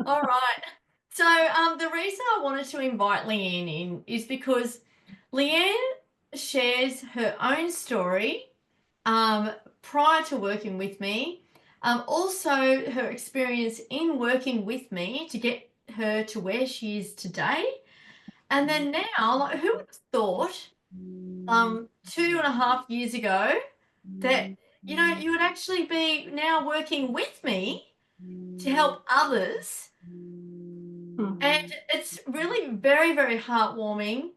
All right. So the reason I wanted to invite Leanne in is because Leanne shares her own story um, prior to working with me. Also, her experience in working with me to get her to where she is today. And then now, like, who would have thought 2.5 years ago that, you would actually be now working with me to help others. And it's really very, very heartwarming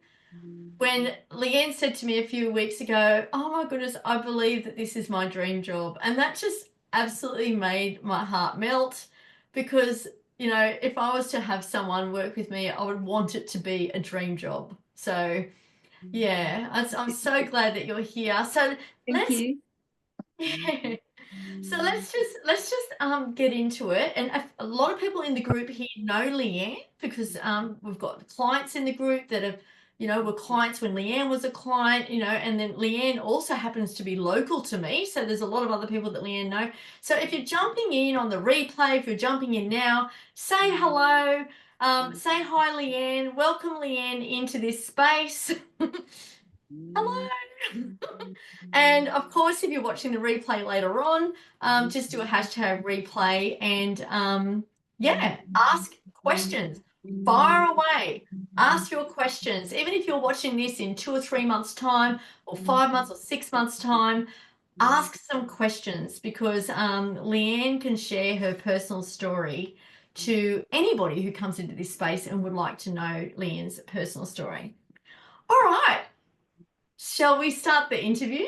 when Leanne said to me a few weeks ago, "Oh my goodness, I believe that this is my dream job." And that just absolutely made my heart melt because, if I was to have someone work with me, I would want it to be a dream job. So, yeah, I'm so glad that you're here. So Thank let's you. So let's just get into it. And a lot of people in the group here know Leanne because we've got clients in the group that have, were clients when Leanne was a client, and then Leanne also happens to be local to me. So there's a lot of other people that Leanne know. So if you're jumping in on the replay, if you're jumping in now, say hello. Say hi, Leanne. Welcome Leanne into this space. Hello. And of course, if you're watching the replay later on, just do a hashtag replay and yeah, ask questions. Fire away. Ask your questions. Even if you're watching this in 2 or 3 months' time, or 5 months or 6 months' time, ask some questions because Leanne can share her personal story to anybody who comes into this space and would like to know Leanne's personal story. All right. Shall we start the interview?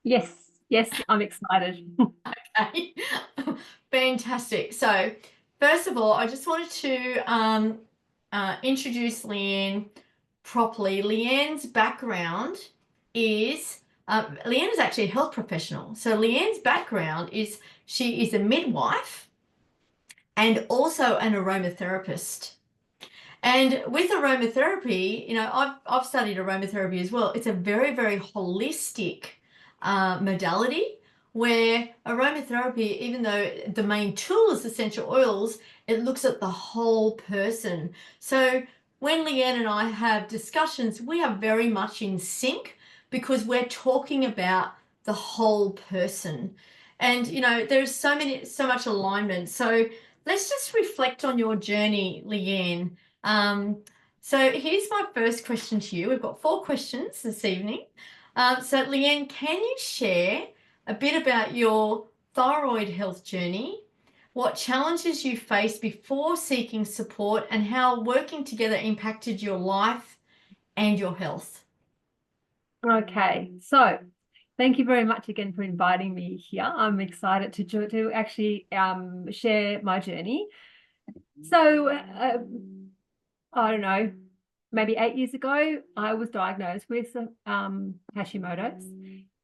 Yes, yes, I'm excited. Okay. Fantastic. So, first of all, I just wanted to introduce Leanne properly. Leanne's background is Leanne is actually a health professional. So, Leanne's background is she is a midwife and also an aromatherapist. And with aromatherapy, I've studied aromatherapy as well. It's a very, very holistic modality where aromatherapy, even though the main tool is essential oils, it looks at the whole person. So when Leanne and I have discussions, we are very much in sync because we're talking about the whole person. And there's so much alignment. So let's just reflect on your journey, Leanne. So here's my first question to you. We've got 4 questions this evening. So Leanne, can you share a bit about your thyroid health journey, what challenges you faced before seeking support, and how working together impacted your life and your health? Okay, so thank you very much again for inviting me here. I'm excited to actually share my journey. So I don't know, maybe 8 years ago, I was diagnosed with Hashimoto's,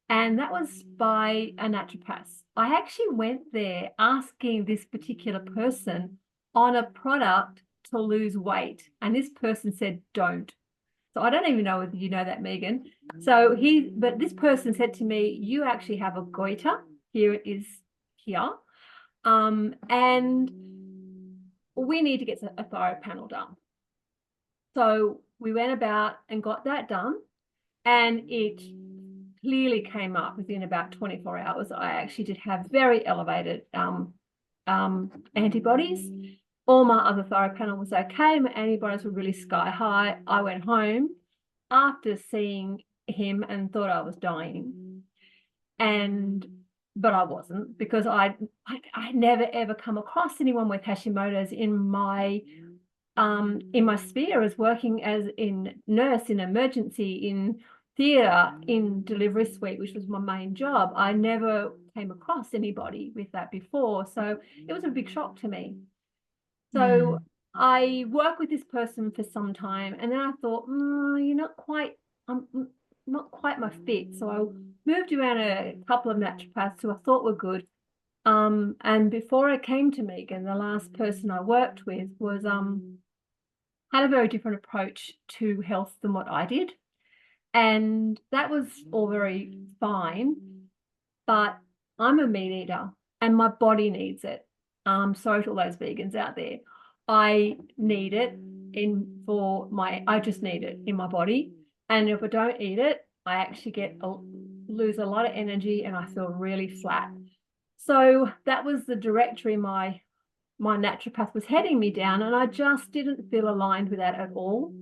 and that was by a naturopath. I actually went there asking this particular person on a product to lose weight, and this person said, don't. So I don't even know whether you know that, Megan. But this person said to me, you actually have a goiter. Here it is here. And we need to get a thyroid panel done. So we went about and got that done, and it clearly came up within about 24 hours. I actually did have very elevated antibodies. All my other thyroid panel was okay. My antibodies were really sky high. I went home after seeing him and thought I was dying. But I wasn't, because I never ever come across anyone with Hashimoto's in my sphere as working as in nurse, in emergency, in theatre, in delivery suite, which was my main job. I never came across anybody with that before. So it was a big shock to me. So I worked with this person for some time, and then I thought, I'm not quite my fit. So I moved around a couple of naturopaths who I thought were good. And before I came to Megan, the last person I worked with was had a very different approach to health than what I did. And that was all very fine, but I'm a meat eater and my body needs it. Sorry to all those vegans out there. I need it I just need it in my body. And if I don't eat it, I actually lose a lot of energy and I feel really flat. So that was the directory my naturopath was heading me down, and I just didn't feel aligned with that at all.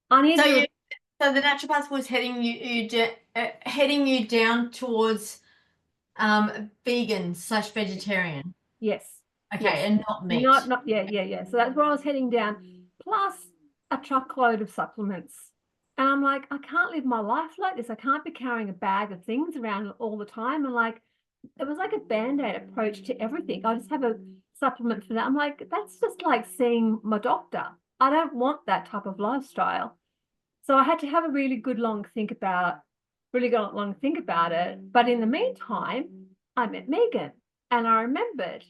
I So needed you, so the naturopath was heading you down towards vegan slash vegetarian. yes, yes. Okay, and not Not, meat. not, yeah, yeah, yeah. So that's where I was heading down, plus a truckload of supplements. And I'm like, I can't live my life like this. I can't be carrying a bag of things around all the time. And like, it was like a band-aid approach to everything. I just have a supplement for that. I'm like, that's just like seeing my doctor. I don't want that type of lifestyle. So I had to have a really long think about it. But in the meantime, I met Megan and I remembered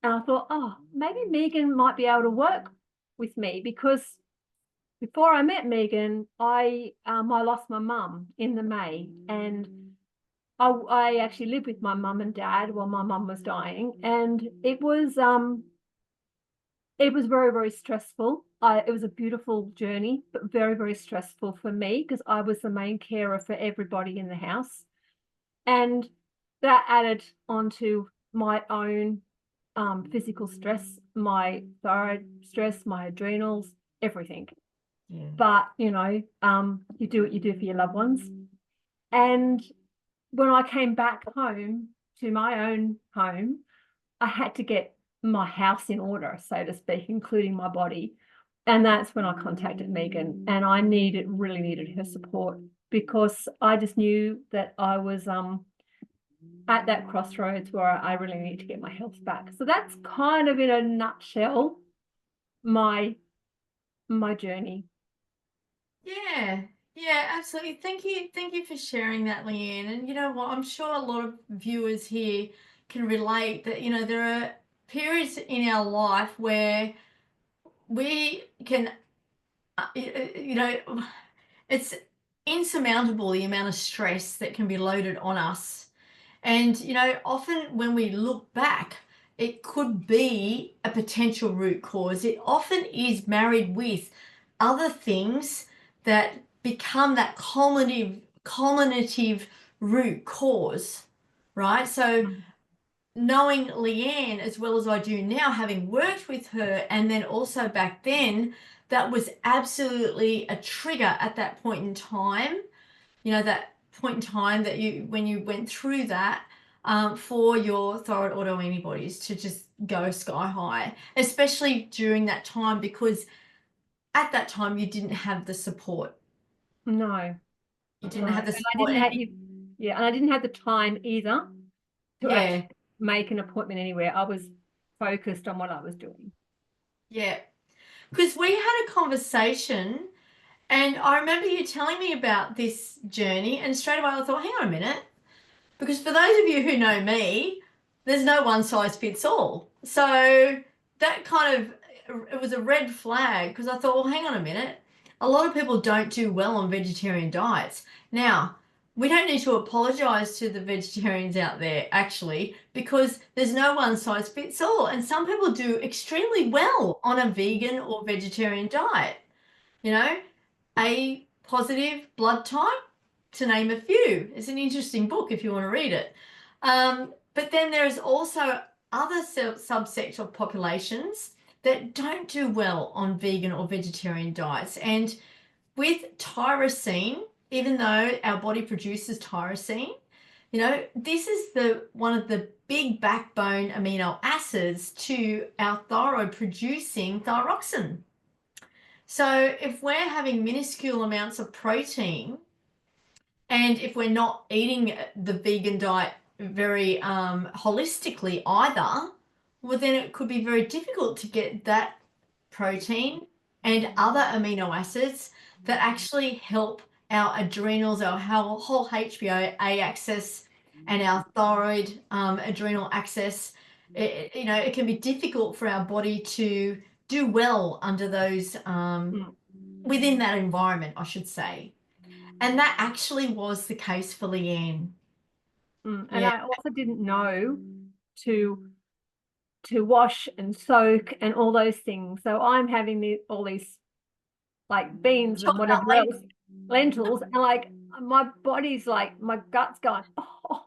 and I thought, oh, maybe Megan might be able to work with me because before I met Megan, I lost my mum in the May, and I actually lived with my mum and dad while my mum was dying, and it was very, very stressful. It was a beautiful journey, but very, very stressful for me because I was the main carer for everybody in the house. And that added onto my own physical stress, my thyroid stress, my adrenals, everything. Yeah. But, you do what you do for your loved ones. And when I came back home to my own home, I had to get my house in order, so to speak, including my body. And that's when I contacted Megan, and I really needed her support because I just knew that I was at that crossroads where I really need to get my health back. So that's kind of in a nutshell my my journey. Yeah, yeah, absolutely. Thank you for sharing that, Leanne. And you know what? I'm sure a lot of viewers here can relate that, there are periods in our life where we can, it's insurmountable the amount of stress that can be loaded on us. And, often when we look back, it could be a potential root cause. It often is married with other things that become that culminative root cause, right? So knowing Leanne as well as I do now, having worked with her, and then also back then, that was absolutely a trigger at that point in time, that point in time that when you went through that, for your thyroid autoantibodies to just go sky high, especially during that time, because at that time you didn't have the support. No, You no. didn't have the And I support. didn't And have you, yeah, and I didn't have the time either to yeah, actually make an appointment anywhere. I was focused on what I was doing. yeah. Because we had a conversation, and I remember you telling me about this journey, and straight away I thought, hang on a minute. Because for those of you who know me, there's no one size fits all. So that kind of, it was a red flag because I thought, well, hang on a minute. A lot of people don't do well on vegetarian diets. Now, we don't need to apologize to the vegetarians out there, actually, because there's no one size fits all. And some people do extremely well on a vegan or vegetarian diet. You know, A positive blood type, to name a few. It's an interesting book if you want to read it. But then there's also other subsect of populations that don't do well on vegan or vegetarian diets. And with tyrosine, even though our body produces tyrosine, this is the one of the big backbone amino acids to our thyroid producing thyroxine. So if we're having minuscule amounts of protein, and if we're not eating the vegan diet very holistically either, well, then it could be very difficult to get that protein and other amino acids that actually help our adrenals, our whole HPA axis, and our thyroid adrenal axis. It can be difficult for our body to do well under those Mm. within that environment, I should say. And that actually was the case for Leanne. And Yeah. I also didn't know to to wash and soak and all those things. So I'm having all these like beans and Talk about whatever else, lentils, and like my body's like, my gut's going, oh,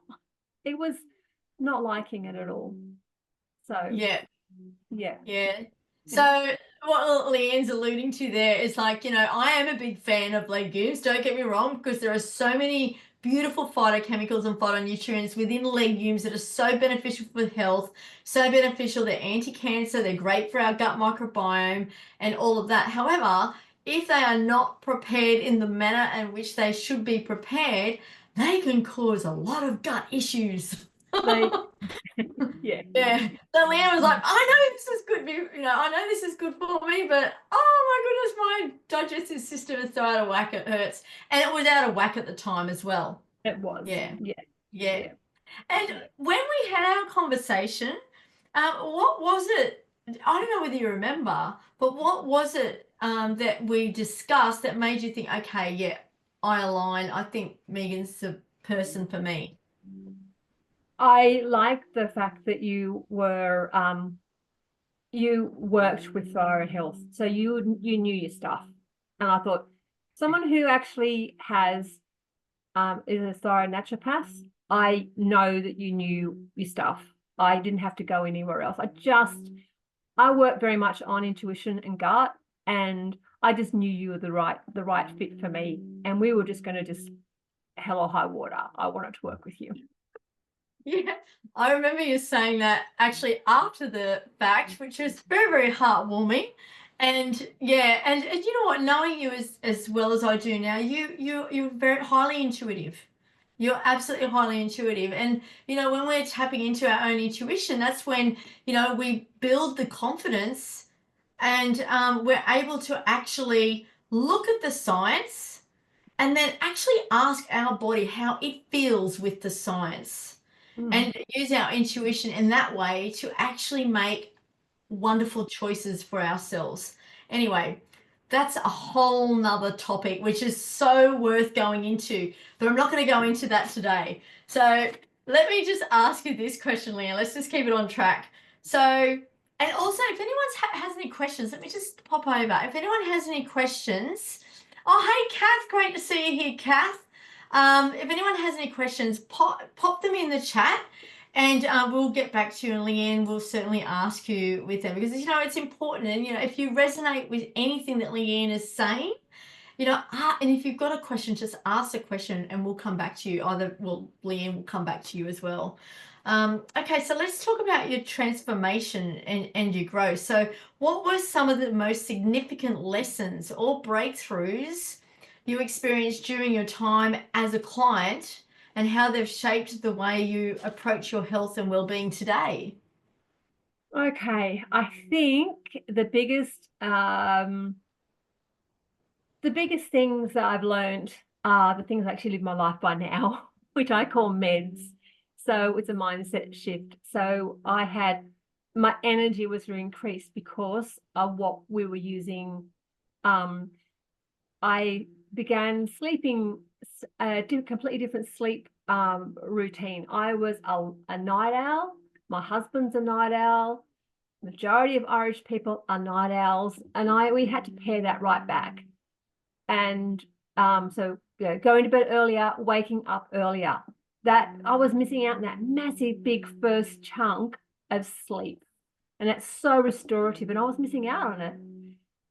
it was not liking it at all. So yeah. yeah. Yeah. So what Leanne's alluding to there is like, I am a big fan of legumes, don't get me wrong, because there are so many beautiful phytochemicals and phytonutrients within legumes that are so beneficial for health, so beneficial. They're anti-cancer, they're great for our gut microbiome and all of that. However, if they are not prepared in the manner in which they should be prepared, they can cause a lot of gut issues. They yeah. Yeah. So Leanne was like, I know this is good, I know this is good for me, but oh my goodness, my digestive system is so out of whack, it hurts. And it was out of whack at the time as well. It was. Yeah. Yeah. Yeah. Yeah. And when we had our conversation, what was it? I don't know whether you remember, but what was it that we discussed that made you think, okay, yeah, I align. I think Megan's the person for me. I like the fact that you worked with thyroid health, so you knew your stuff, and I thought someone who actually has is a thyroid naturopath. I know that you knew your stuff. I didn't have to go anywhere else. I work very much on intuition and gut, and I just knew you were the right fit for me, and we were just going to just hell or high water. I wanted to work with you. Yeah, I remember you saying that actually after the fact, which was very, very heartwarming. And yeah, and you know what, knowing you as well as I do now, you're very highly intuitive. You're absolutely highly intuitive. And when we're tapping into our own intuition, that's when, we build the confidence and we're able to actually look at the science and then actually ask our body how it feels with the science Mm. and use our intuition in that way to actually make wonderful choices for ourselves. Anyway, that's a whole nother topic, which is so worth going into, but I'm not going to go into that today. So let me just ask you this question, Leanne. Let's just keep it on track. So, and also, if anyone has any questions, let me just pop over. If anyone has any questions, oh, hey, Kath, great to see you here, Kath. If anyone has any questions, pop them in the chat and we'll get back to you, and Leanne will certainly ask you with them because, it's important. And, if you resonate with anything that Leanne is saying, and if you've got a question, just ask a question and we'll come back to you. Leanne will come back to you as well. Okay, so let's talk about your transformation and your growth. So what were some of the most significant lessons or breakthroughs you experienced during your time as a client and how they've shaped the way you approach your health and well-being today? Okay, I think the biggest things that I've learned are the things I actually live my life by now, which I call meds. So it's a mindset shift. So my energy was increased because of what we were using. I began sleeping a completely different sleep routine. I was a night owl. My husband's a night owl. Majority of Irish people are night owls, and we had to pare that right back. And so going to bed earlier, waking up earlier. That I was missing out on that massive big first chunk of sleep, and that's so restorative, and I was missing out on it.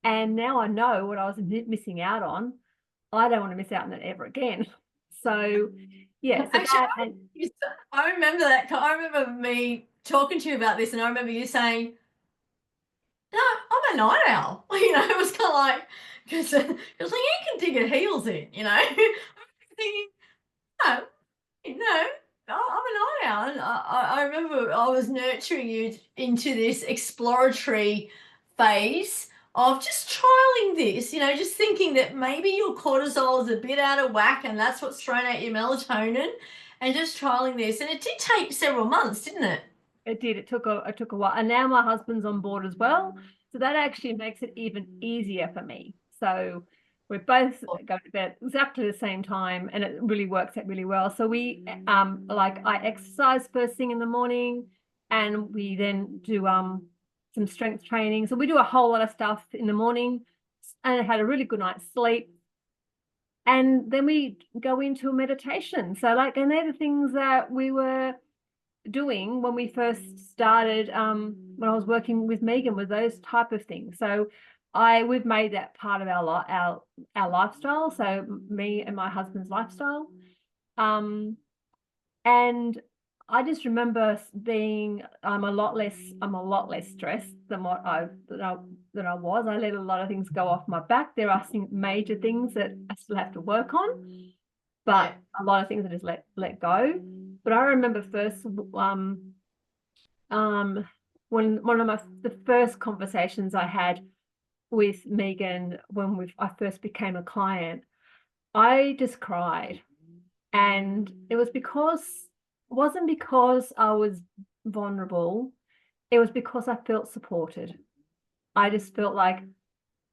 And now I know what I was missing out on. I don't want to miss out on it ever again. So yeah, so Actually, that and I remember that. I remember me talking to you about this, and I remember you saying, "No, I'm a night owl." It was kind of like because you can dig her heels in. I'm thinking, no, no, I'm a night owl. And I remember I was nurturing you into this exploratory phase of just trialing this, just thinking that maybe your cortisol is a bit out of whack and that's what's thrown out your melatonin and just trialing this. And it did take several months, didn't it? it did. It took a while, and now my husband's on board as well. So that actually makes it even easier for me. So we're both going to bed at exactly the same time, and it really works out really well. So we like I exercise first thing in the morning, and we then do some strength training. So we do a whole lot of stuff in the morning, and I had a really good night's sleep. And then we go into a meditation. So like, and they're the things that we were doing when we first started, when I was working with Megan, with those type of things. So we've made that part of our lifestyle. So me and my husband's lifestyle. And I just remember being I'm a lot less stressed than than I was. I let a lot of things go off my back. There are some major things that I still have to work on, but a lot of things I just let go. But I remember first when one of the first conversations I had with Megan when I first became a client, I just cried. And it wasn't because I was vulnerable. It was because I felt supported. I just felt like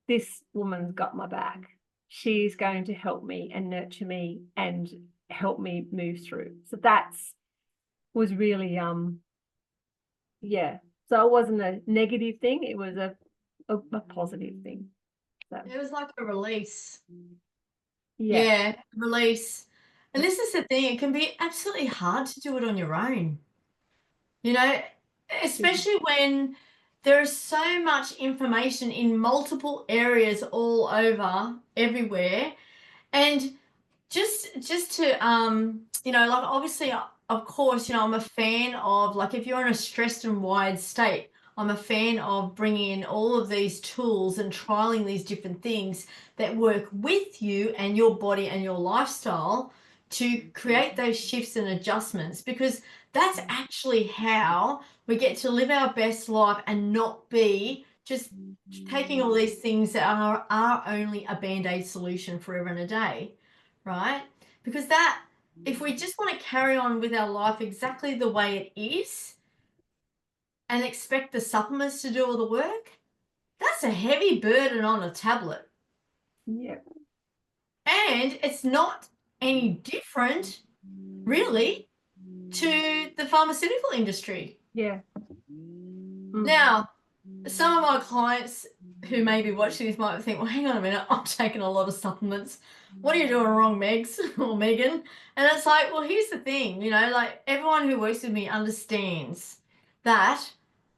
this woman's got my back. She's going to help me and nurture me and help me move through. So was really, yeah. So it wasn't a negative thing. It was a positive thing. So It was like a release. yeah, Release. And this is the thing, it can be absolutely hard to do it on your own. You know, especially when there is so much information in multiple areas all over, everywhere. And just to like obviously of course, I'm a fan of, like, if you're in a stressed and wired state, I'm a fan of bringing in all of these tools and trialing these different things that work with you and your body and your lifestyle to create those shifts and adjustments, because that's actually how we get to live our best life and not be just taking all these things that are only a band-aid solution forever and a day, right? Because if we just want to carry on with our life exactly the way it is and expect the supplements to do all the work, that's a heavy burden on a tablet. yeah, And it's not any different, really, to the pharmaceutical industry. yeah. Now, some of my clients who may be watching this might think, well, hang on a minute, I'm taking a lot of supplements. What are you doing wrong, Megs or Megan? And it's like, well, here's the thing, like, everyone who works with me understands that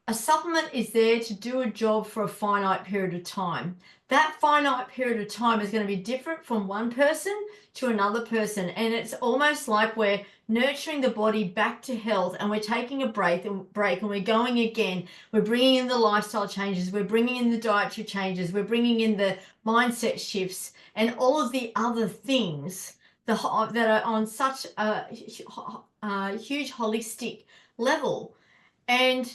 a supplement is there to do a job for a finite period of time. That finite period of time is going to be different from one person to another person. And it's almost like we're nurturing the body back to health, and we're taking a break and we're going again. We're bringing in the lifestyle changes. We're bringing in the dietary changes. We're bringing in the mindset shifts and all of the other things that are on such a huge holistic level. And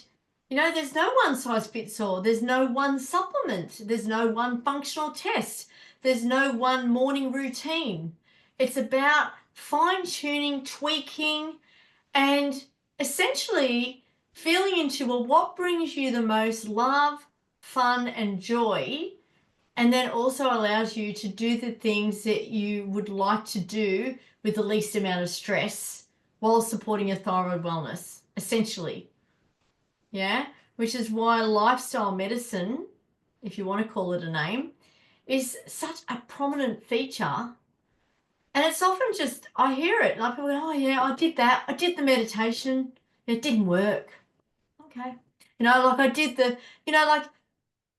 there's no one size fits all. There's no one supplement. There's no one functional test. There's no one morning routine. It's about fine-tuning, tweaking, and essentially feeling into, well, what brings you the most love, fun, and joy, and then also allows you to do the things that you would like to do with the least amount of stress while supporting your thyroid wellness, essentially. Yeah, which is why lifestyle medicine, if you want to call it a name, is such a prominent feature. And it's often just, I hear it, like people go, oh yeah, I did that. I did the meditation. It didn't work. Okay. Like I did like,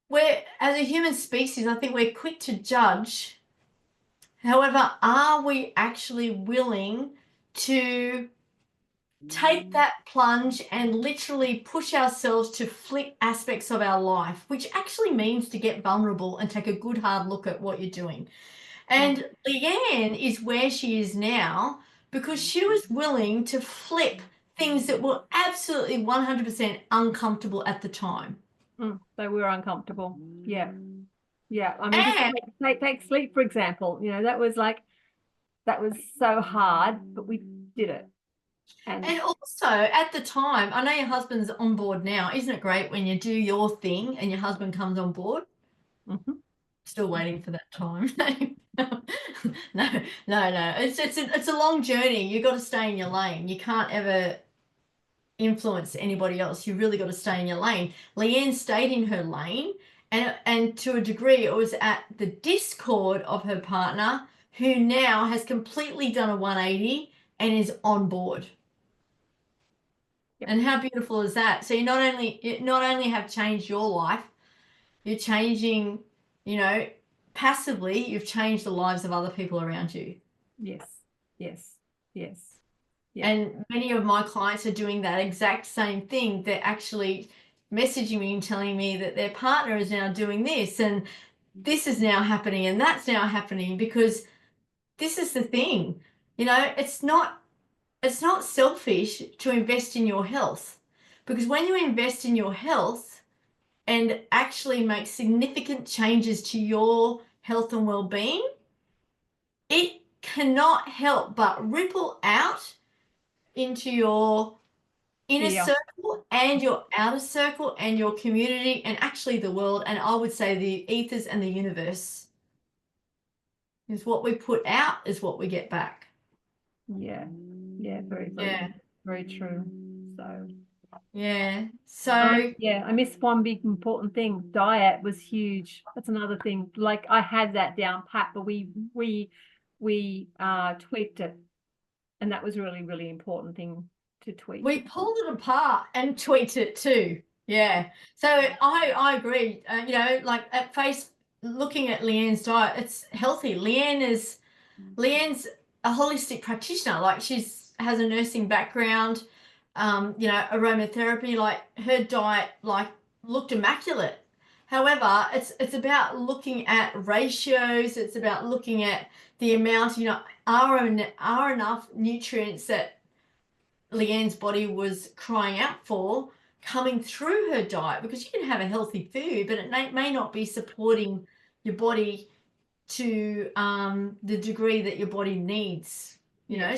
we're, as a human species, I think we're quick to judge. However, are we actually willing to take that plunge and literally push ourselves to flip aspects of our life, which actually means to get vulnerable and take a good hard look at what you're doing? And Leanne is where she is now because she was willing to flip things that were absolutely 100% uncomfortable at the time. They were uncomfortable. Yeah. Yeah. I mean, just And take sleep, for example. That was so hard, but we did it. And also at the time, I know your husband's on board now. Isn't it great when you do your thing and your husband comes on board? Mm-hmm. Still waiting for that time. No. It's a long journey. You've got to stay in your lane. You can't ever, influence anybody else. You really got to stay in your lane. Leanne stayed in her lane, and to a degree, it was at the discord of her partner, who now has completely done a 180 and is on board. Yep. And how beautiful is that? So you not only have changed your life, you're changing, you know, passively, you've changed the lives of other people around you. Yes, yes, yes. Yeah. And many of my clients are doing that exact same thing. They're actually messaging me and telling me that their partner is now doing this, and this is now happening, and that's now happening, because this is the thing. You know, it's not selfish to invest in your health, because when you invest in your health and actually make significant changes to your health and well-being, it cannot help but ripple out into your inner Yeah. circle and your outer circle and your community and actually the world, and I would say the ethers and the universe. Is what we put out is what we get back. Yeah. Yeah. Very, very, Yeah. very true. So. Yeah. So Yeah, I missed one big important thing. Diet was huge. That's another thing. Like I had that down pat, but we tweaked it, and that was really, really important thing to tweak. we pulled it apart and tweaked it too. Yeah. So I agree. You know, like at face looking at Leanne's diet, it's healthy. Leanne's a holistic practitioner. Like has a nursing background, you know, aromatherapy. Like her diet, like looked immaculate. However, it's about looking at ratios. It's about looking at the amount. You know, are enough nutrients that Leanne's body was crying out for coming through her diet, because you can have a healthy food, but it may not be supporting your body to the degree that your body needs, you know.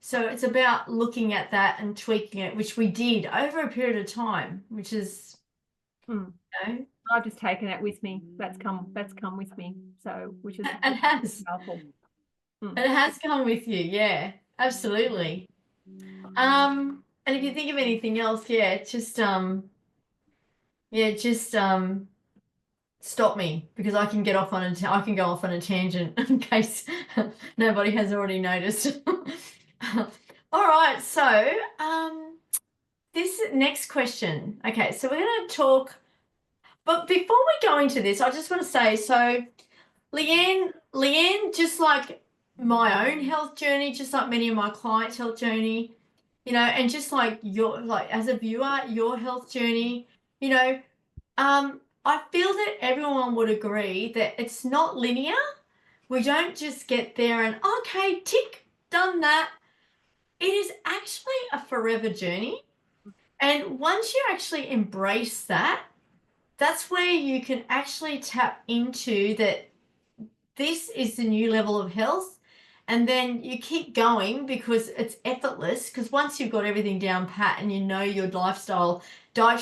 So it's about looking at that and tweaking it, which we did over a period of time, which is Mm. you know, I've just taken it with me. That's come with me. So which is it has powerful. it has come with you. Yeah, absolutely. And if you think of anything else, just stop me, because I can get off on I can go off on a tangent in case nobody has already noticed. All right, so this next question. Okay, so we're going to talk, but before we go into this, I just want to say, so Leanne, just like my own health journey, just like many of my clients' health journey, you know, and just like your, like as a viewer, your health journey, you know, I feel that everyone would agree that it's not linear. We don't just get there and okay, tick, done that. It is actually a forever journey. And once you actually embrace that, that's where you can actually tap into that this is the new level of health. And then you keep going because it's effortless. Because once you've got everything down pat and you know your dietary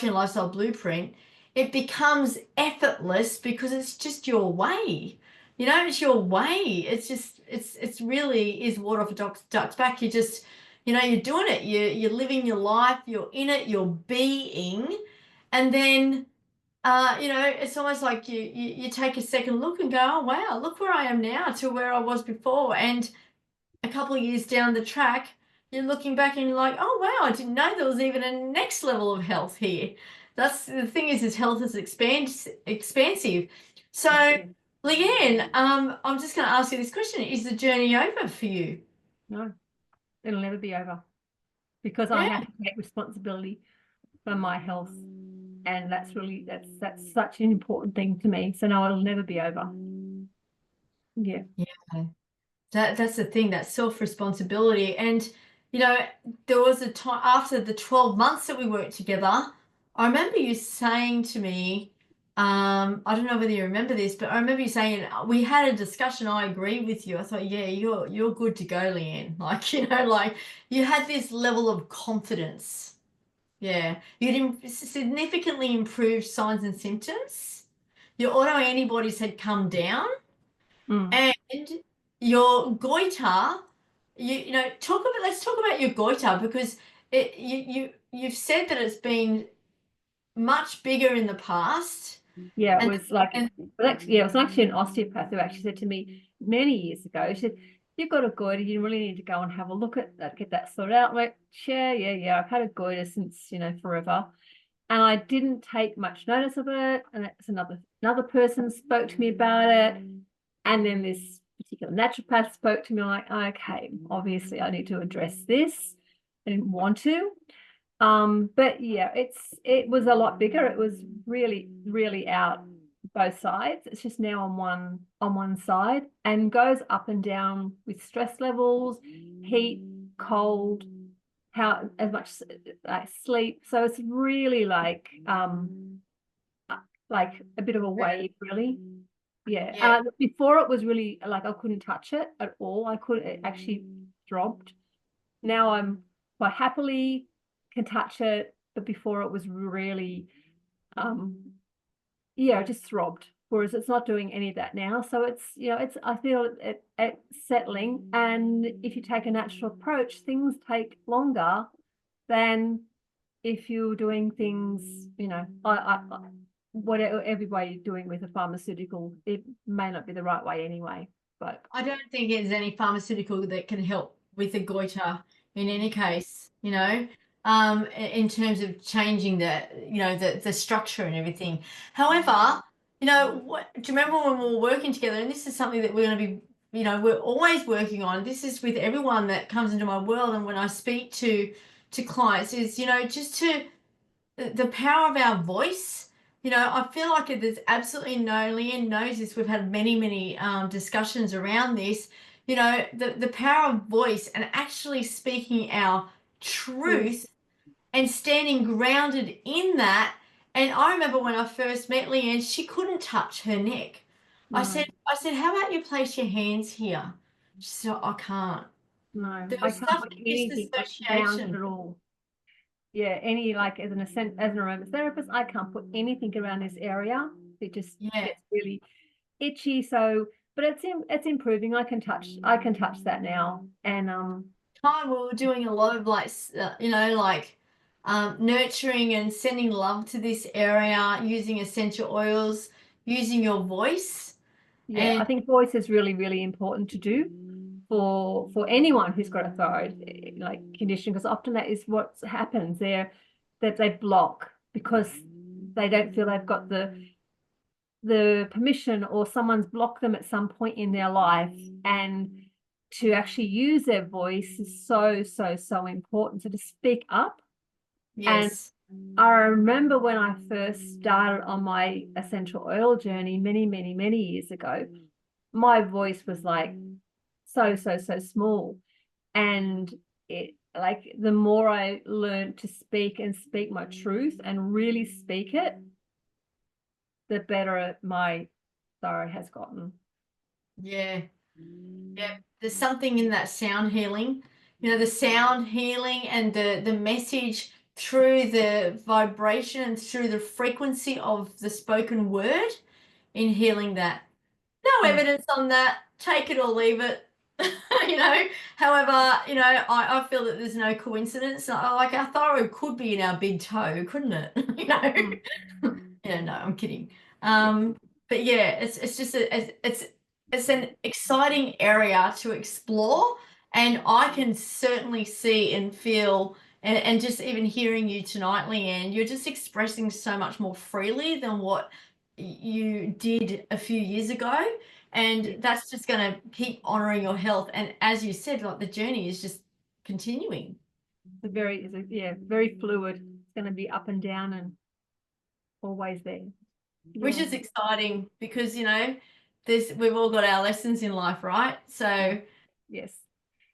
and lifestyle blueprint, it becomes effortless because it's just your way. You know, it's your way. It's really is water off a duck's back. You just, you know, you're doing it. You're living your life. You're in it. You're being, and then you know, it's almost like you take a second look and go, oh wow, look where I am now to where I was before. And a couple of years down the track, you're looking back and you're like, oh wow, I didn't know there was even a next level of health here. That's the thing, is health is expansive. So Leanne, I'm just going to ask you this question. Is the journey over for you? No, it'll never be over, because I Yeah. have to take responsibility for my health. And that's such an important thing to me. So no, it'll never be over. Yeah. Yeah. That's the thing, that self-responsibility. And, you know, there was a time after the 12 months that we worked together, I remember you saying to me, I don't know whether you remember this, but I remember you saying we had a discussion. I agree with you. I thought, yeah, you're good to go, Leanne. Like, you know, like you had this level of confidence. Yeah. Significantly improved signs and symptoms. Your autoantibodies had come down. Mm. And your goiter, you know, let's talk about your goiter, because you've said that it's been much bigger in the past, Yeah, it and was like, and it was actually an osteopath who actually said to me many years ago, she said, "You've got a goiter, you really need to go and have a look at that, get that sorted out." I'm like, yeah, I've had a goiter since, forever. And I didn't take much notice of it. And it's another person spoke to me about it. And then this particular naturopath spoke to me, like, okay, obviously I need to address this. I didn't want to. But yeah, it was a lot bigger. It was really, really out both sides. It's just now on one side and goes up and down with stress levels, heat, cold, how as much sleep. So it's really like a bit of a wave, really. Yeah. yeah, Before it was really like I couldn't touch it at all. It actually throbbed. Now I'm quite happily can touch it, but before it was really it just throbbed. Whereas it's not doing any of that now. So it's I feel it settling. And if you take a natural approach, things take longer than if you're doing things, whatever every way you're doing with a pharmaceutical, it may not be the right way anyway. But I don't think there's any pharmaceutical that can help with the goiter in any case, in terms of changing the structure and everything. However, do you remember when we were working together? And this is something that we're going to be, we're always working on. This is with everyone that comes into my world, and when I speak to clients, is just to the power of our voice. I feel like there's absolutely no, Leanne knows this. We've had many, many discussions around this. The power of voice and actually speaking our truth and standing grounded in that. And I remember when I first met Leanne, she couldn't touch her neck. I no, said, I said, how about you place your hands here? She said, I can't. no, There I was can't such put a anything around it disassociation. at all. Yeah, any like as an aromatherapist, I can't put anything around this area. It just Yeah. gets really itchy. So, but it's improving. I can touch that now, and Time we were doing a lot of nurturing and sending love to this area, using essential oils, using your voice. yeah, I And think voice is really, really important to do for anyone who's got a thyroid condition, because often that is what happens. That they block because they don't feel they've got the permission, or someone's blocked them at some point in their life. And to actually use their voice is so, so, so important. So to speak up. And yes, I remember when I first started on my essential oil journey many, many, many years ago, my voice was like so, so, so small. And it like the more I learned to speak and speak my truth and really speak it, the better my thyroid has gotten. yeah, yeah. There's something in that sound healing, the sound healing and the message through the vibration and through the frequency of the spoken word in healing that. No Mm. evidence on that. Take it or leave it. you know. However, I feel that there's no coincidence. Like our thyroid could be in our big toe, couldn't it? Mm. Yeah, no, I'm kidding. Yeah, Um, but yeah, it's just it's an exciting area to explore, and I can certainly see and feel. And just even hearing you tonight, Leanne, you're just expressing so much more freely than what you did a few years ago. yeah. And that's just going to keep honoring your health. And as you said, like the journey is just continuing, Very fluid. It's going to be up and down and always there. which Yeah. is exciting because, we've all got our lessons in life, right? So Yes.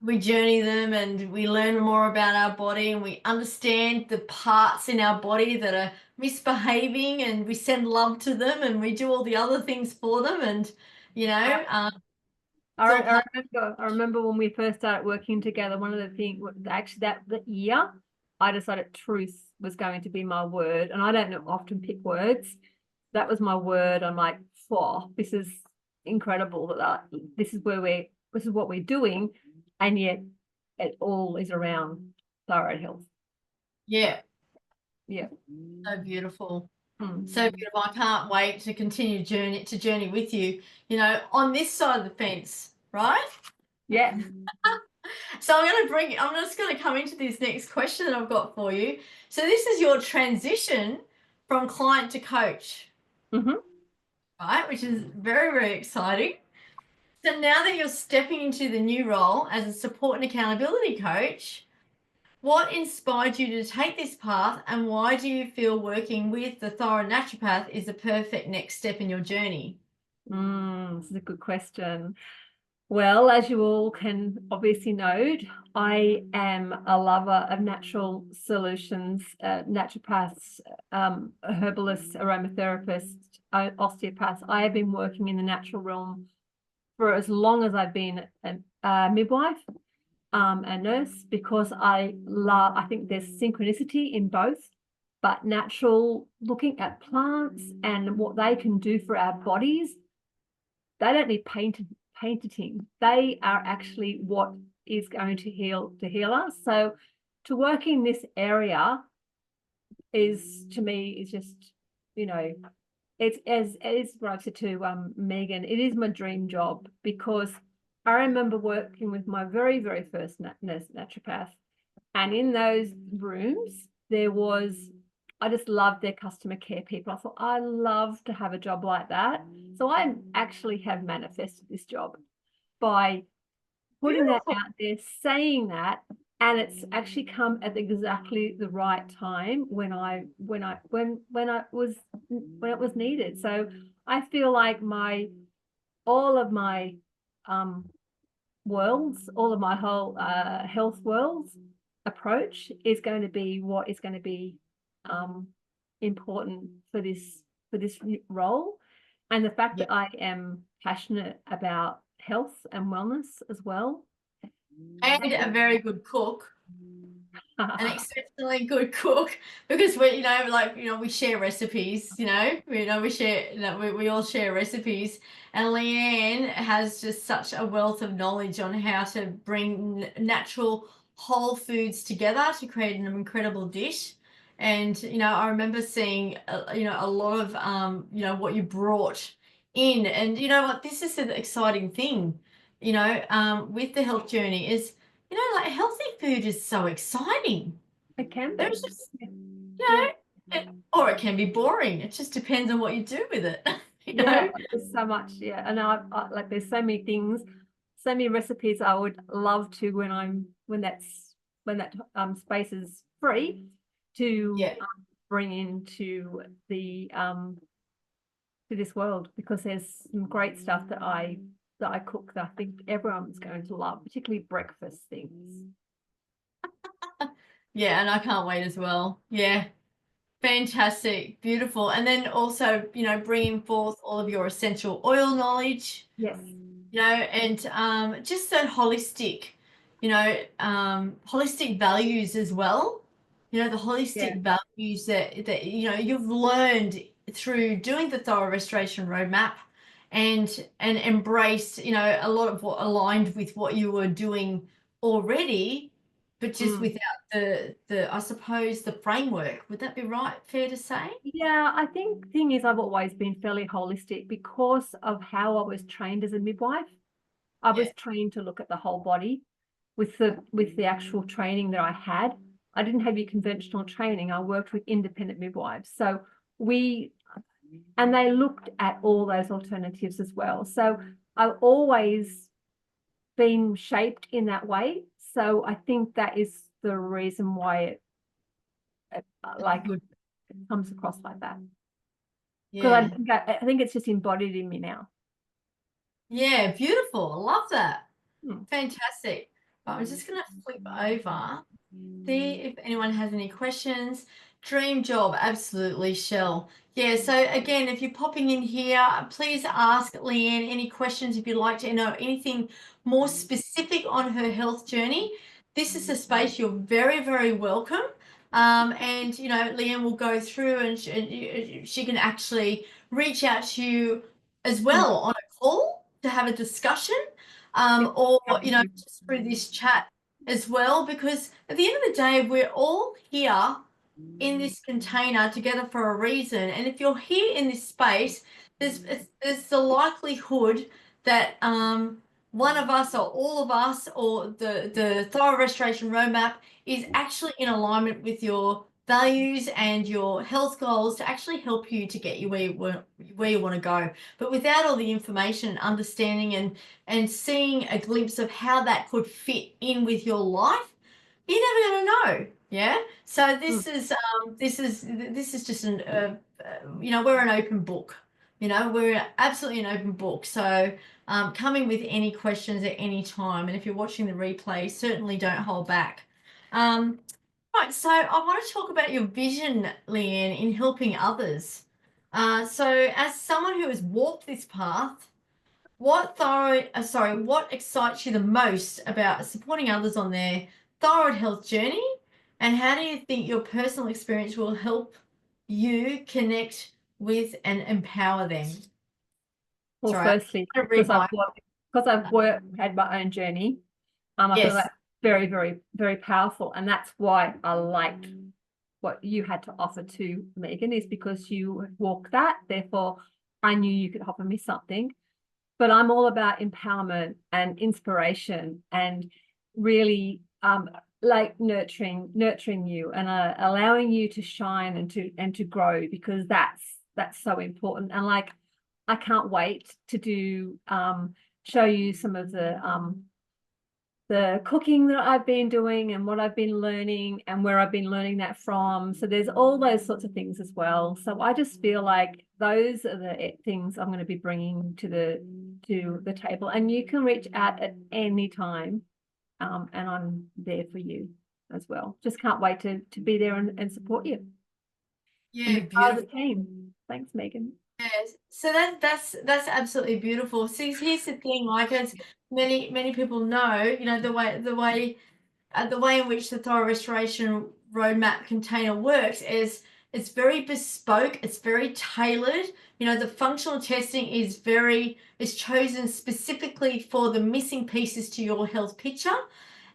we journey them and we learn more about our body and we understand the parts in our body that are misbehaving, and we send love to them and we do all the other things for them. And, it's all part. I remember when we first started working together, one of the things, actually that the year, I decided truth was going to be my word. And I don't often pick words. That was my word. I'm like, oh, this is incredible this is this is what we're doing. And yet it all is around thyroid health. Yeah. Yeah. So beautiful. Mm. So beautiful. I can't wait to continue journey with you, on this side of the fence, right? Yeah. So I'm just going to come into this next question that I've got for you. So this is your transition from client to coach, Mm-hmm. right? Which is very, very exciting. So now that you're stepping into the new role as a support and accountability coach, what inspired you to take this path, and why do you feel working with the Thyroid Naturopath is the perfect next step in your journey? This is a good question. Well, as you all can obviously note, I am a lover of natural solutions, naturopaths, herbalists, aromatherapists, osteopaths. I have been working in the natural realm for as long as I've been a midwife, a nurse, because I think there's synchronicity in both, but natural, looking at plants and what they can do for our bodies, they don't need painting. They are actually what is going to heal us. So to work in this area is, to me, is just, you know, it's as what I said to Megan, it is my dream job, because I remember working with my very, very first nurse naturopath, and in those rooms there was, I just loved their customer care people. I thought I love to have a job like that. So I actually have manifested this job by putting that Beautiful. out there, saying that, and it's actually come at exactly the right time when it was needed. So I feel like all of my um worlds, all of my whole health worlds approach is going to be what is going to be um important for this role. And the fact Yeah. that I am passionate about health and wellness as well. And a very good cook. An exceptionally good cook, because we share recipes, we all share recipes, and Leanne has just such a wealth of knowledge on how to bring natural whole foods together to create an incredible dish. And I remember seeing a lot of what you brought in. And you know what, this is an exciting thing, with the health journey is, like, healthy food is so exciting. It can There's be. just, Yeah. or it can be boring. It just depends on what you do with it. you Yeah, know? there's so much. Yeah, and I like, there's so many things, so many recipes I would love to, when that space is free, to Yeah. bring into the to this world, because there's some great stuff that I cook that I think everyone's going to love, particularly breakfast things. Yeah, and I can't wait as well. Yeah. Fantastic. Beautiful. And then also, bringing forth all of your essential oil knowledge, Yes. and just that holistic values as well. The Yeah. holistic values that you've learned through doing the Thyroid Restoration Roadmap, and embraced, a lot of what aligned with what you were doing already, but just Mm. without the I suppose the framework. Would that be right? Fair to say? Yeah, I think thing is, I've always been fairly holistic because of how I was trained as a midwife. I Yeah. was trained to look at the whole body with the actual training that I had. I didn't have your conventional training. I worked with independent midwives. So we and they looked at all those alternatives as well. So I've always been shaped in that way. So I think that is the reason why it like Good. it comes across like that. Because Yeah. I think it's just embodied in me now. Yeah. Beautiful. I love that. Hmm. Fantastic. Right, I'm just going to flip over, see if anyone has any questions. Dream job, absolutely, Shell. Yeah, so again, if you're popping in here, please ask Leanne any questions if you'd like to know anything more specific on her health journey. This is a space you're very, very welcome. And Leanne will go through, and she can actually reach out to you as Hmm. well on a call to have a discussion, Yep. or Happy to. just through this chat as well, because at the end of the day, we're all here in this container together for a reason. And if you're here in this space, there's the likelihood that one of us or all of us or the Thyroid Restoration Roadmap is actually in alignment with your values and your health goals to actually help you to get you where you want to go. But without all the information and understanding and seeing a glimpse of how that could fit in with your life, you're never going to know. Yeah. So Mm. this is just we're an open book. We're absolutely an open book. So come in with any questions at any time. And if you're watching the replay, certainly don't hold back. Right. So I want to talk about your vision, Leanne, in helping others. So as someone who has walked this path, what excites you the most about supporting others on their thyroid health journey? And how do you think your personal experience will help you connect with and empower them? Well, Sorry, firstly, I'm going to read my. had my own journey, I feel Yes. that's very, very, very powerful. And that's why I liked what you had to offer to Megan, is because you walked that. Therefore, I knew you could offer me something. But I'm all about empowerment and inspiration and really like nurturing you and allowing you to shine and to grow, because that's so important. And like, I can't wait to do show you some of the cooking that I've been doing and what I've been learning and where I've been learning that from. So there's all those sorts of things as well. So I just feel like those are the things I'm going to be bringing to the table. And you can reach out at any time, and I'm there for you as well. Just can't wait to be there and support you and Yeah, be part of beautiful. the team. Thanks, Megan. Yes. So that's absolutely beautiful. See, here's the thing, like as many people know, the way in which the Thyroid Restoration Roadmap container works is it's very bespoke, it's very tailored. The functional testing is chosen specifically for the missing pieces to your health picture.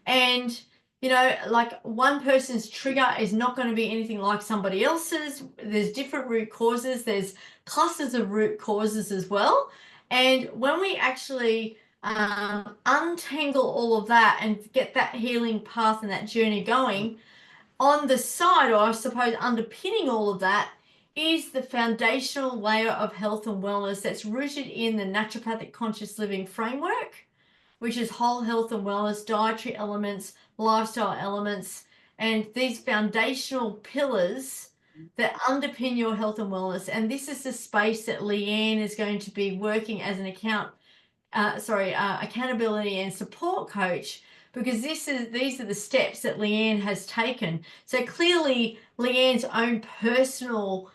And like one person's trigger is not going to be anything like somebody else's. There's different root causes, there's clusters of root causes as well. And when we actually untangle all of that and get that healing path and that journey going, on the side, or I suppose underpinning all of that, is the foundational layer of health and wellness that's rooted in the naturopathic conscious living framework, which is whole health and wellness, dietary elements, lifestyle elements, and these foundational pillars that underpin your health and wellness. And this is the space that Leanne is going to be working as an accountability and support coach, because these are the steps that Leanne has taken. So clearly Leanne's own personal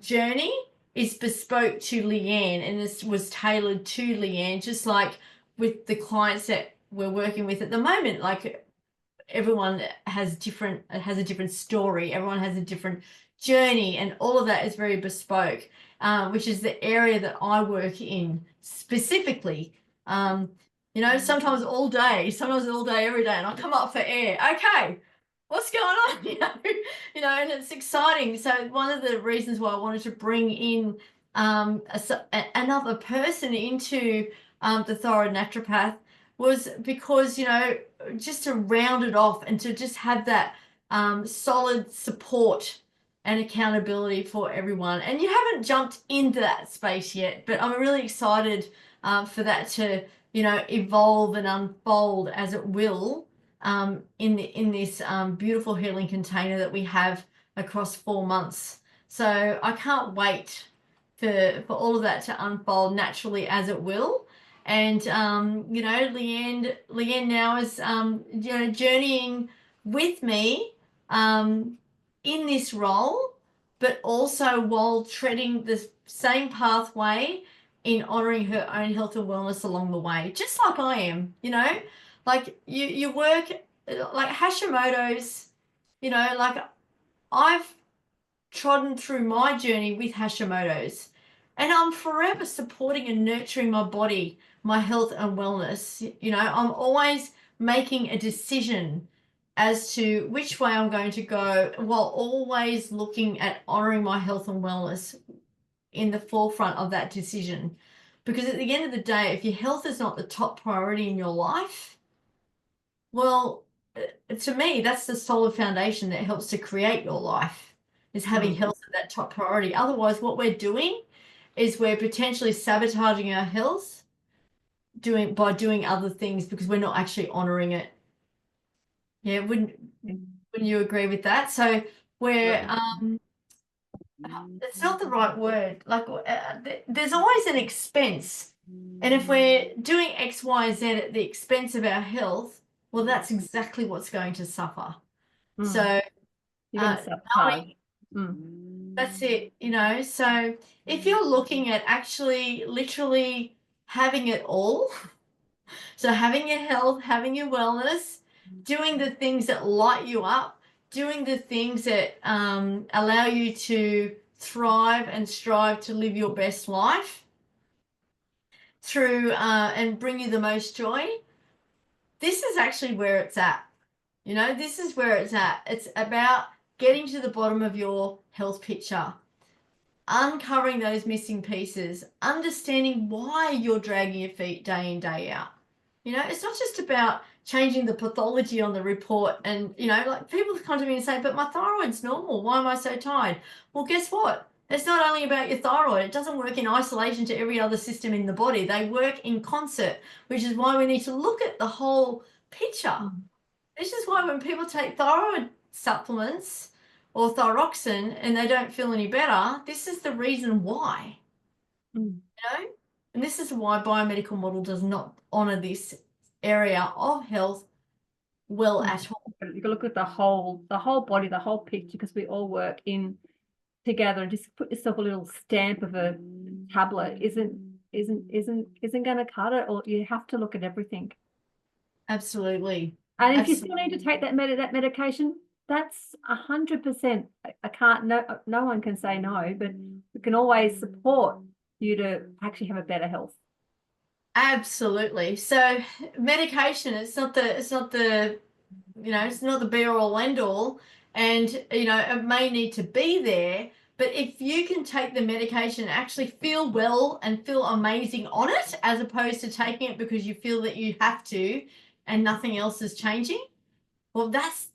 journey is bespoke to Leanne, and this was tailored to Leanne, just like with the clients that we're working with at the moment. Like everyone has a different story, everyone has a different journey, and all of that is very bespoke, which is the area that I work in specifically. Sometimes all day every day, and I come up for air. Okay, what's going on? And it's exciting. So one of the reasons why I wanted to bring in another person into the thyroid naturopath was because just to round it off and to just have that solid support and accountability for everyone. And you haven't jumped into that space yet, but I'm really excited for that to evolve and unfold as it will, in this beautiful healing container that we have across 4 months. So I can't wait for all of that to unfold naturally as it will. And Leanne now is journeying with me in this role, but also while treading the same pathway in honoring her own health and wellness along the way, just like I am. Like you work like Hashimoto's. Like I've trodden through my journey with Hashimoto's, and I'm forever supporting and nurturing my body, my health and wellness. I'm always making a decision as to which way I'm going to go, while always looking at honoring my health and wellness in the forefront of that decision. Because at the end of the day, if your health is not the top priority in your life, well, to me, that's the solid foundation that helps to create your life, is having health at that top priority. Otherwise, what we're doing is we're potentially sabotaging our health by doing other things because we're not actually honoring it. Yeah, wouldn't you agree with that? So we're it's not the right word. Like there's always an expense. And if we're doing X, Y, Z at the expense of our health, well, that's exactly what's going to suffer. So you're going to sabotage. that's it, you know. So if you're looking at actually literally having it all, so having your health, having your wellness, doing the things that light you up, doing the things that allow you to thrive and strive to live your best life through and bring you the most joy, this is actually where it's at. You know, this is where it's at. It's about getting to the bottom of your health picture, uncovering those missing pieces, understanding why you're dragging your feet day in, day out. You know, it's not just about changing the pathology on the report and, you know, like people come to me and say, but my thyroid's normal. Why am I so tired? Well, guess what? It's not only about your thyroid. It doesn't work in isolation to every other system in the body. They work in concert, which is why we need to look at the whole picture. This is why when people take thyroid supplements or thyroxine and they don't feel any better, this is the reason why. You know? And this is why biomedical model does not honor this area of health well at all. You can look at the whole body, the whole picture, because we all work in together, and just put yourself a little stamp of a tablet isn't going to cut it, or you have to look at everything. Absolutely. And if you still need to take that medication, that's 100%. I can't, no one can say no, but we can always support you to actually have a better health. Absolutely. So medication, it's not the it's not the be all end all. And, you know, it may need to be there, but if you can take the medication and actually feel well and feel amazing on it, as opposed to taking it because you feel that you have to and nothing else is changing, well, that's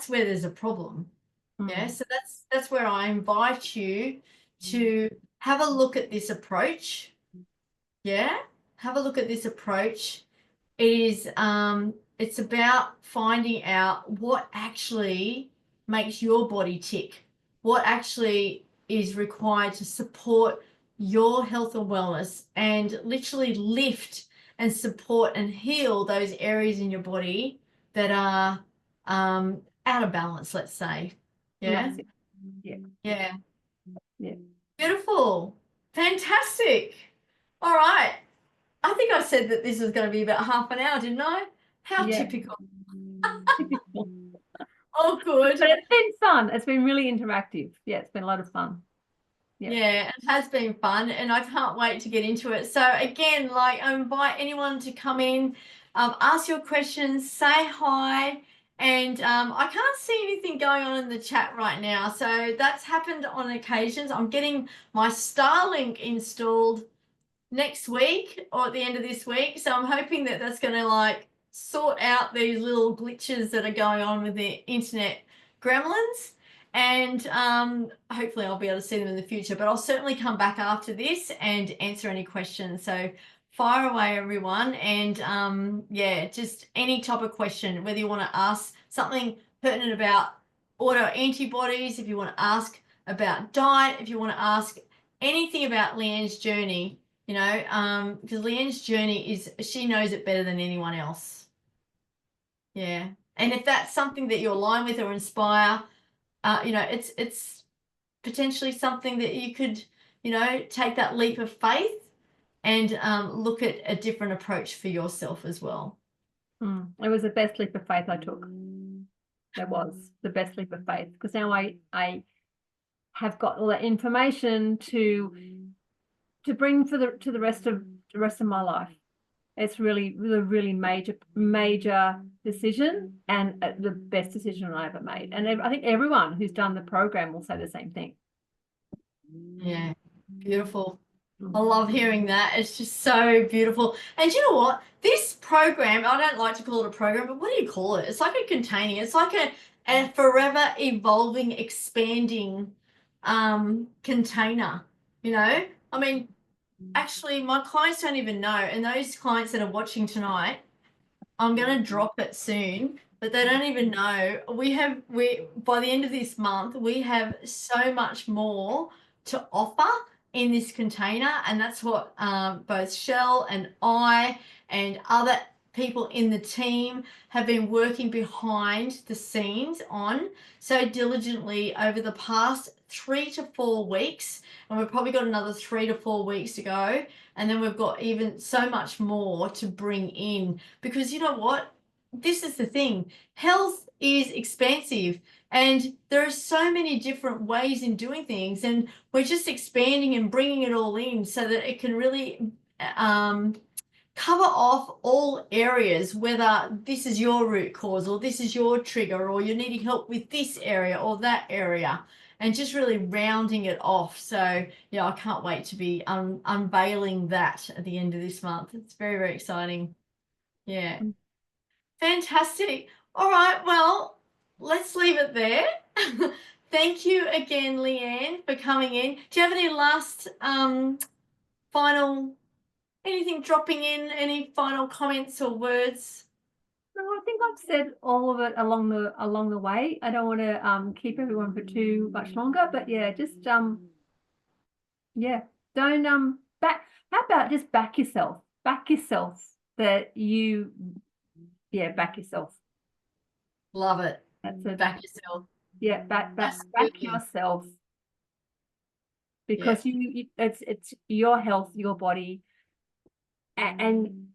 where there's a problem. Yeah. So that's where I invite you to have a look at this approach. Yeah. Have a look at this approach. It's about finding out what actually makes your body tick, what actually is required to support your health and wellness, and literally lift and support and heal those areas in your body that are out of balance, let's say. Yeah. Yeah. Yeah. Yeah. Beautiful. Fantastic. All right. I think I said that this was going to be about half an hour, didn't I? How typical. Oh, good. But it's been fun. It's been really interactive. Yeah, it's been a lot of fun. Yeah, it has been fun, and I can't wait to get into it. So again, like I invite anyone to come in, ask your questions, say hi, and I can't see anything going on in the chat right now. So that's happened on occasions. I'm getting my Starlink installed next week or at the end of this week. So I'm hoping that that's going to like sort out these little glitches that are going on with the internet gremlins. And hopefully I'll be able to see them in the future. But I'll certainly come back after this and answer any questions. So fire away, everyone. And yeah, just any type of question, whether you want to ask something pertinent about autoantibodies, if you want to ask about diet, if you want to ask anything about Leanne's journey, you know, because Leanne's journey she knows it better than anyone else. Yeah. And if that's something that you align with or inspire, you know, it's potentially something that you could, you know, take that leap of faith and look at a different approach for yourself as well. It was the best leap of faith I took. That was the best leap of faith, because now I have got all that information to bring to the rest of my life. It's really, really, really major decision, and the best decision I ever made. And I think everyone who's done the program will say the same thing. Yeah, beautiful. I love hearing that. It's just so beautiful. And you know what? This program, I don't like to call it a program, but what do you call it? It's like a containing, it's like a forever evolving, expanding container, you know? I mean, actually, my clients don't even know. And those clients that are watching tonight, I'm going to drop it soon, but they don't even know. We by the end of this month, we have so much more to offer in this container, and that's what both Shell and I and other people in the team have been working behind the scenes on so diligently over the past 3 to 4 weeks, and we've probably got another 3 to 4 weeks to go, and then we've got even so much more to bring in, because you know what? This is the thing. Health is expansive, and there are so many different ways in doing things, and we're just expanding and bringing it all in so that it can really cover off all areas, whether this is your root cause or this is your trigger or you're needing help with this area or that area, and just really rounding it off. So yeah, I can't wait to be unveiling that at the end of this month. It's very, very exciting. Yeah. Fantastic. All right, well, let's leave it there. Thank you again, Leanne, for coming in. Do you have any last final anything dropping in, any final comments or words? No, I think I've said all of it along the way. I don't want to keep everyone for too much longer, but yeah, just yeah, don't back. How about just back yourself? Back yourself that you back yourself. Love it. That's it. Back yourself. Yeah, back Absolutely. yourself, Yeah. because it's your health, your body, and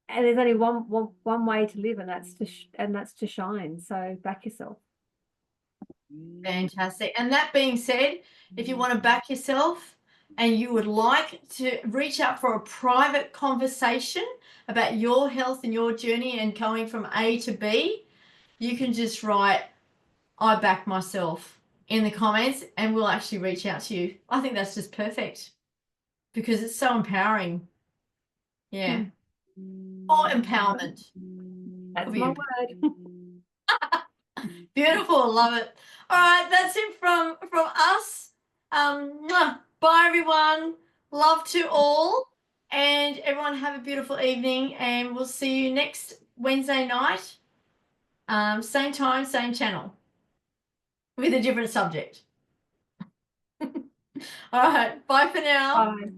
there's only one way to live, and that's to shine. So back yourself. Fantastic. And that being said, if you want to back yourself and you would like to reach out for a private conversation about your health and your journey and going from A to B, you can just write, I back myself in the comments, and we'll actually reach out to you. I think that's just perfect because it's so empowering. Yeah. Or empowerment. Could That's be my empowerment. word. Beautiful, love it. All right, that's it from us. Bye everyone. Love to all, and everyone have a beautiful evening, and we'll see you next Wednesday night. Same time, same channel, with a different subject. All right, bye for now. Bye.